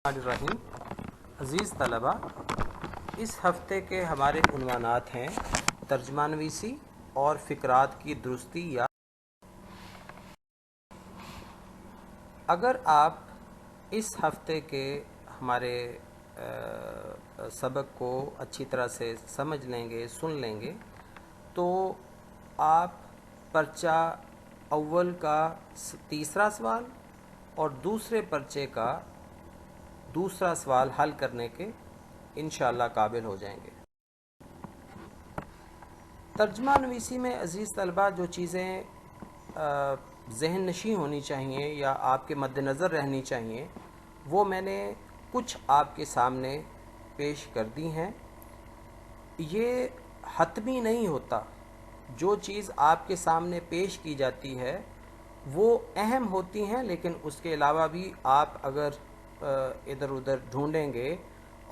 الرحیم عزیز طلبہ، اس ہفتے کے ہمارے عنوانات ہیں ترجمہ نویسی اور فقرات کی درستی یا اگر آپ اس ہفتے کے ہمارے سبق کو اچھی طرح سے سمجھ لیں گے، سن لیں گے، تو آپ پرچہ اول کا تیسرا سوال اور دوسرے پرچے کا دوسرا سوال حل کرنے کے انشاءاللہ قابل ہو جائیں گے۔ ترجمہ نویسی میں عزیز طلبہ جو چیزیں ذہن نشین ہونی چاہیے یا آپ کے مد نظر رہنی چاہیے وہ میں نے کچھ آپ کے سامنے پیش کر دی ہیں۔ یہ حتمی نہیں ہوتا، جو چیز آپ کے سامنے پیش کی جاتی ہے وہ اہم ہوتی ہیں، لیکن اس کے علاوہ بھی آپ اگر ادھر ادھر ڈھونڈیں گے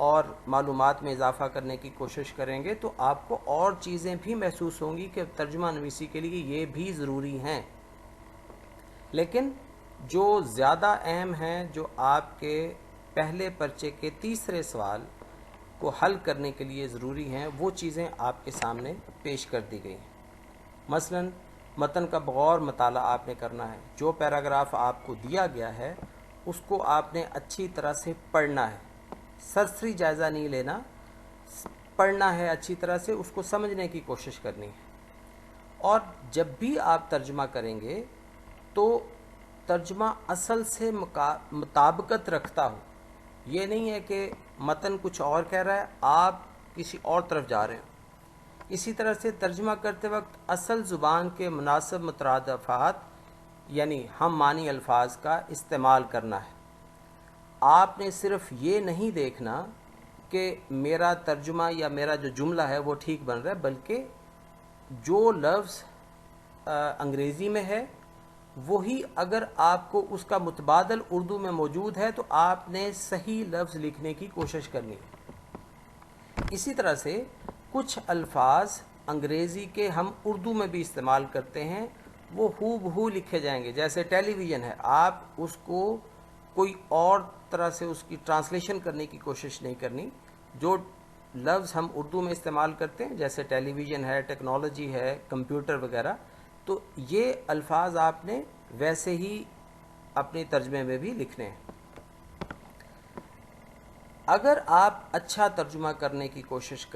اور معلومات میں اضافہ کرنے کی کوشش کریں گے تو آپ کو اور چیزیں بھی محسوس ہوں گی کہ ترجمہ نویسی کے لیے یہ بھی ضروری ہیں، لیکن جو زیادہ اہم ہیں، جو آپ کے پہلے پرچے کے تیسرے سوال کو حل کرنے کے لیے ضروری ہیں، وہ چیزیں آپ کے سامنے پیش کر دی گئی ہیں۔ مثلا متن کا بغور مطالعہ آپ نے کرنا ہے، جو پیراگراف آپ کو دیا گیا ہے اس کو آپ نے اچھی طرح سے پڑھنا ہے، سرسری جائزہ نہیں لینا، پڑھنا ہے اچھی طرح سے، اس کو سمجھنے کی کوشش کرنی ہے۔ اور جب بھی آپ ترجمہ کریں گے تو ترجمہ اصل سے مطابقت رکھتا ہو، یہ نہیں ہے کہ متن کچھ اور کہہ رہا ہے آپ کسی اور طرف جا رہے ہیں۔ اسی طرح سے ترجمہ کرتے وقت اصل زبان کے مناسب مترادفات یعنی ہم معنی الفاظ کا استعمال کرنا ہے۔ آپ نے صرف یہ نہیں دیکھنا کہ میرا ترجمہ یا میرا جو جملہ ہے وہ ٹھیک بن رہا ہے، بلکہ جو لفظ انگریزی میں ہے وہی اگر آپ کو اس کا متبادل اردو میں موجود ہے تو آپ نے صحیح لفظ لکھنے کی کوشش کرنی ہے۔ اسی طرح سے کچھ الفاظ انگریزی کے ہم اردو میں بھی استعمال کرتے ہیں، وہ ہو بہو لکھے جائیں گے، جیسے ٹیلی ویژن ہے، آپ اس کو کوئی اور طرح سے اس کی ٹرانسلیشن کرنے کی کوشش نہیں کرنی۔ جو لفظ ہم اردو میں استعمال کرتے ہیں جیسے ٹیلی ویژن ہے، ٹیکنالوجی ہے، کمپیوٹر وغیرہ، تو یہ الفاظ آپ نے ویسے ہی اپنے ترجمے میں بھی لکھنے ہیں۔ اگر آپ اچھا ترجمہ کرنے کی کوشش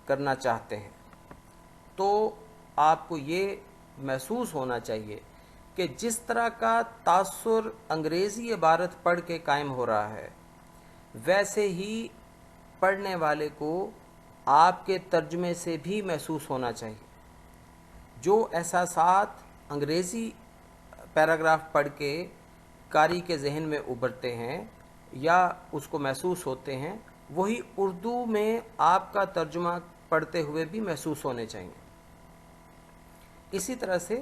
کرنا چاہتے ہیں تو آپ کو یہ محسوس ہونا چاہیے کہ جس طرح کا تاثر انگریزی عبارت پڑھ کے قائم ہو رہا ہے ویسے ہی پڑھنے والے کو آپ کے ترجمے سے بھی محسوس ہونا چاہیے۔ جو احساسات انگریزی پیراگراف پڑھ کے قاری کے ذہن میں ابھرتے ہیں یا اس کو محسوس ہوتے ہیں، وہی اردو میں آپ کا ترجمہ پڑھتے ہوئے بھی محسوس ہونے چاہیے۔ اسی طرح سے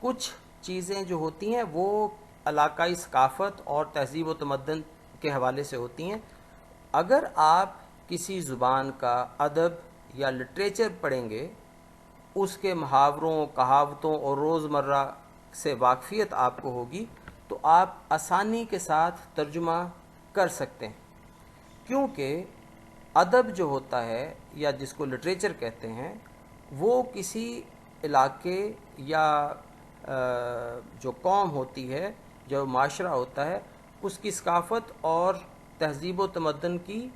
کچھ چیزیں جو ہوتی ہیں وہ علاقائی ثقافت اور تہذیب و تمدن کے حوالے سے ہوتی ہیں۔ اگر آپ کسی زبان کا ادب یا لٹریچر پڑھیں گے، اس کے محاوروں، کہاوتوں اور روزمرہ سے واقفیت آپ کو ہوگی تو آپ آسانی کے ساتھ ترجمہ کر سکتے ہیں، کیونکہ ادب جو ہوتا ہے یا جس کو لٹریچر کہتے ہیں وہ کسی علاقے یا جو قوم ہوتی ہے، جو معاشرہ ہوتا ہے، اس کی ثقافت اور تہذیب و تمدن کی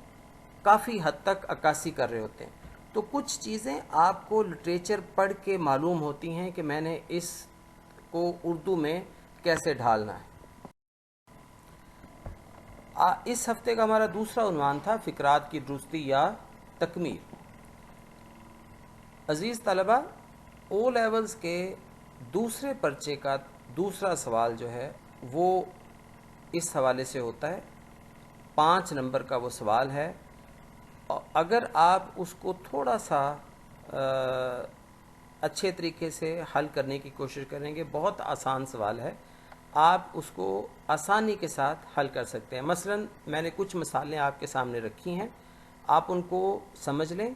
کافی حد تک عکاسی کر رہے ہوتے ہیں۔ تو کچھ چیزیں آپ کو لٹریچر پڑھ کے معلوم ہوتی ہیں کہ میں نے اس کو اردو میں کیسے ڈھالنا ہے۔ اس ہفتے کا ہمارا دوسرا عنوان تھا فقرات کی درستی یا تکمیل۔ عزیز طلبہ، او لیولز کے دوسرے پرچے کا دوسرا سوال جو ہے وہ اس حوالے سے ہوتا ہے، 5 نمبر کا وہ سوال ہے۔ اگر آپ اس کو تھوڑا سا اچھے طریقے سے حل کرنے کی کوشش کریں گے، بہت آسان سوال ہے، آپ اس کو آسانی کے ساتھ حل کر سکتے ہیں۔ مثلا میں نے کچھ مثالیں آپ کے سامنے رکھی ہیں، آپ ان کو سمجھ لیں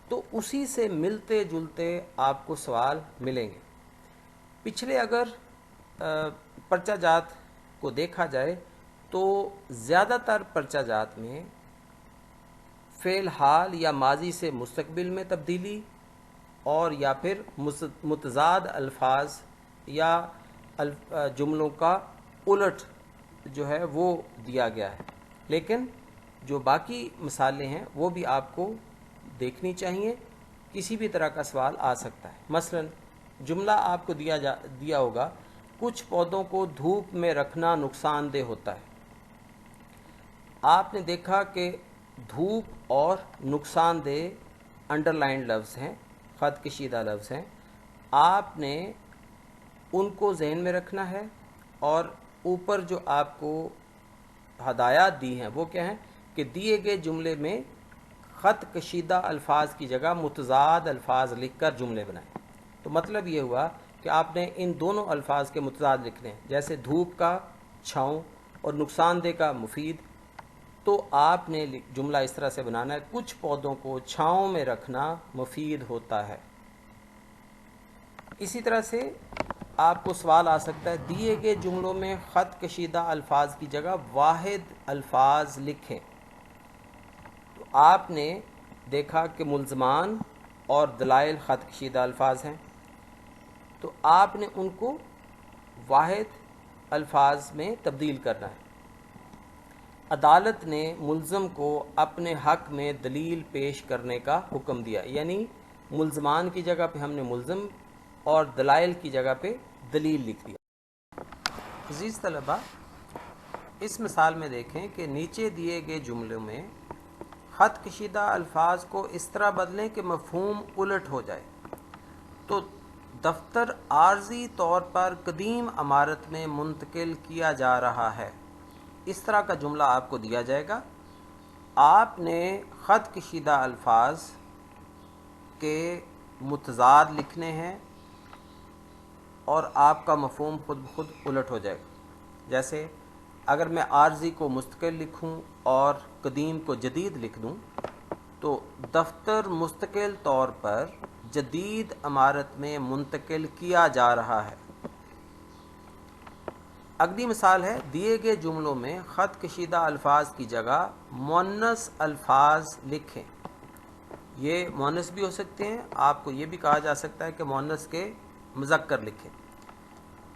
تو اسی سے ملتے جلتے آپ کو سوال ملیں گے۔ پچھلے اگر پرچہ جات کو دیکھا جائے تو زیادہ تر پرچہ جات میں فعل حال یا ماضی سے مستقبل میں تبدیلی اور یا پھر متضاد الفاظ یا جملوں کا الٹ جو ہے وہ دیا گیا ہے. لیکن جو باقی مثالیں ہیں وہ بھی آپ کو دیکھنی چاہیے. کسی بھی طرح کا سوال آ سکتا ہے. مثلا جملہ آپ کو دیا ہوگا کچھ پودوں کو دھوپ میں رکھنا نقصان دہ ہوتا ہے. آپ نے دیکھا کہ دھوپ اور نقصان دہ انڈر لائن لفظ ہیں, خط کشیدہ لفظ ہیں. آپ نے ان کو ذہن میں رکھنا ہے اور اوپر جو آپ کو ہدایات دی ہیں وہ کیا ہیں کہ دیے گئے جملے میں خط کشیدہ الفاظ کی جگہ متضاد الفاظ لکھ کر جملے بنائیں. تو مطلب یہ ہوا کہ آپ نے ان دونوں الفاظ کے متضاد لکھنے ہیں, جیسے دھوپ کا چھاؤں اور نقصان دہ کا مفید. تو آپ نے جملہ اس طرح سے بنانا ہے کچھ پودوں کو چھاؤں میں رکھنا مفید ہوتا ہے. اسی طرح سے آپ کو سوال آ سکتا ہے دیے گئے جملوں میں خط کشیدہ الفاظ کی جگہ واحد الفاظ لکھیں. تو آپ نے دیکھا کہ ملزمان اور دلائل خط کشیدہ الفاظ ہیں, تو آپ نے ان کو واحد الفاظ میں تبدیل کرنا ہے. عدالت نے ملزم کو اپنے حق میں دلیل پیش کرنے کا حکم دیا, یعنی ملزمان کی جگہ پہ ہم نے ملزم اور دلائل کی جگہ پہ دلیل لکھ دیا. عزیز طلبہ, اس مثال میں دیکھیں کہ نیچے دیے گئے جملوں میں خط کشیدہ الفاظ کو اس طرح بدلیں کہ مفہوم الٹ ہو جائے. تو دفتر عارضی طور پر قدیم عمارت میں منتقل کیا جا رہا ہے, اس طرح کا جملہ آپ کو دیا جائے گا. آپ نے خط کشیدہ الفاظ کے متضاد لکھنے ہیں اور آپ کا مفہوم خود بخود الٹ ہو جائے گا. جیسے اگر میں عارضی کو مستقل لکھوں اور قدیم کو جدید لکھ دوں تو دفتر مستقل طور پر جدید عمارت میں منتقل کیا جا رہا ہے. اگلی مثال ہے دیے گئے جملوں میں خط کشیدہ الفاظ کی جگہ مؤنث الفاظ لکھیں. یہ مؤنث بھی ہو سکتے ہیں, آپ کو یہ بھی کہا جا سکتا ہے کہ مؤنث کے مذکر لکھیں.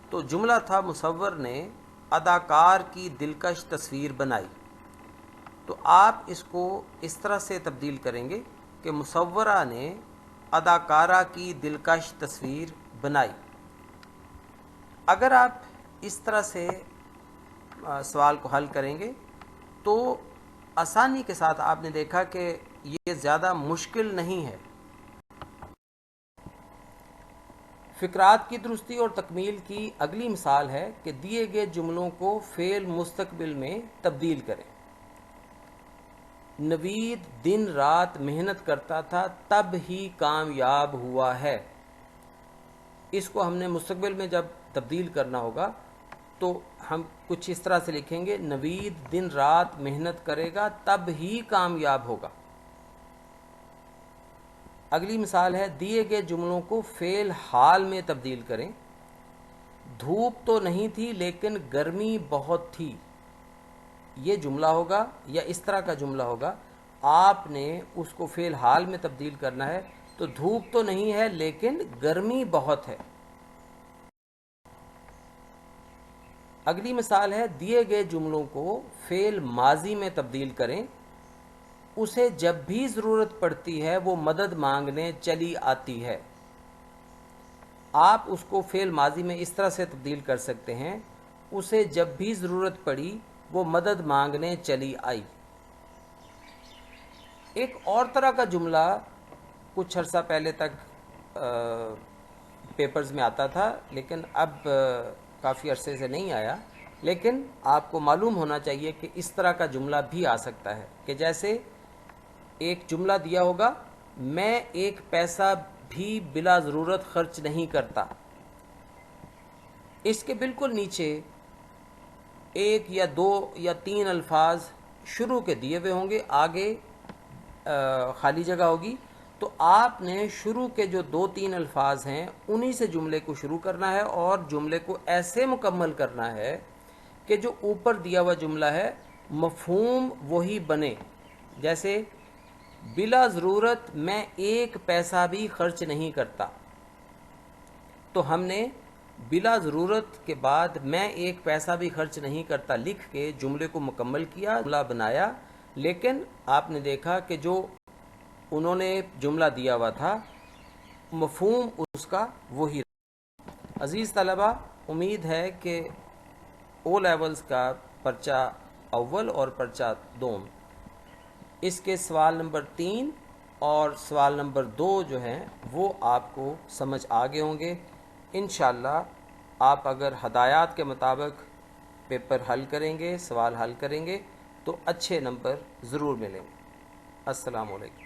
تو جملہ تھا مصور نے اداکار کی دلکش تصویر بنائی. تو آپ اس کو اس طرح سے تبدیل کریں گے کہ مصورہ نے اداکارہ کی دلکش تصویر بنائی. اگر آپ اس طرح سے سوال کو حل کریں گے تو آسانی کے ساتھ آپ نے دیکھا کہ یہ زیادہ مشکل نہیں ہے. فقرات کی درستی اور تکمیل کی اگلی مثال ہے کہ دیے گئے جملوں کو فعل مستقبل میں تبدیل کریں. نوید دن رات محنت کرتا تھا تب ہی کامیاب ہوا ہے. اس کو ہم نے مستقبل میں جب تبدیل کرنا ہوگا تو ہم کچھ اس طرح سے لکھیں گے نوید دن رات محنت کرے گا تب ہی کامیاب ہوگا. اگلی مثال ہے دیے گئے جملوں کو فعل حال میں تبدیل کریں. دھوپ تو نہیں تھی لیکن گرمی بہت تھی. یہ جملہ ہوگا یا اس طرح کا جملہ ہوگا, آپ نے اس کو فعل حال میں تبدیل کرنا ہے. تو دھوپ تو نہیں ہے لیکن گرمی بہت ہے. اگلی مثال ہے دیے گئے جملوں کو فعل ماضی میں تبدیل کریں. اسے جب بھی ضرورت پڑتی ہے وہ مدد مانگنے چلی آتی ہے. آپ اس کو فعل ماضی میں اس طرح سے تبدیل کر سکتے ہیں اسے جب بھی ضرورت پڑی وہ مدد مانگنے چلی آئی. ایک اور طرح کا جملہ کچھ عرصہ پہلے تک پیپرز میں آتا تھا لیکن اب کافی عرصے سے نہیں آیا, لیکن آپ کو معلوم ہونا چاہیے کہ اس طرح کا جملہ بھی آ سکتا ہے کہ جیسے ایک جملہ دیا ہوگا میں ایک پیسہ بھی بلا ضرورت خرچ نہیں کرتا. اس کے بالکل نیچے ایک یا دو یا تین الفاظ شروع کے دیے ہوئے ہوں گے, آگے خالی جگہ ہوگی. تو آپ نے شروع کے جو دو تین الفاظ ہیں انہی سے جملے کو شروع کرنا ہے اور جملے کو ایسے مکمل کرنا ہے کہ جو اوپر دیا ہوا جملہ ہے مفہوم وہی بنے. جیسے بلا ضرورت میں ایک پیسہ بھی خرچ نہیں کرتا، تو ہم نے بلا ضرورت کے بعد میں ایک پیسہ بھی خرچ نہیں کرتا لکھ کے جملے کو مکمل کیا، جملہ بنایا. لیکن آپ نے دیکھا کہ جو انہوں نے جملہ دیا ہوا تھا مفہوم اس کا وہی رہا. عزیز طلبہ، امید ہے کہ او لیولز کا پرچہ اول اور پرچہ دوم، اس کے سوال نمبر 3 اور سوال نمبر 2 جو ہیں وہ آپ کو سمجھ آگے ہوں گے. انشاءاللہ آپ اگر ہدایات کے مطابق پیپر حل کریں گے، سوال حل کریں گے تو اچھے نمبر ضرور ملیں گے. السلام علیکم.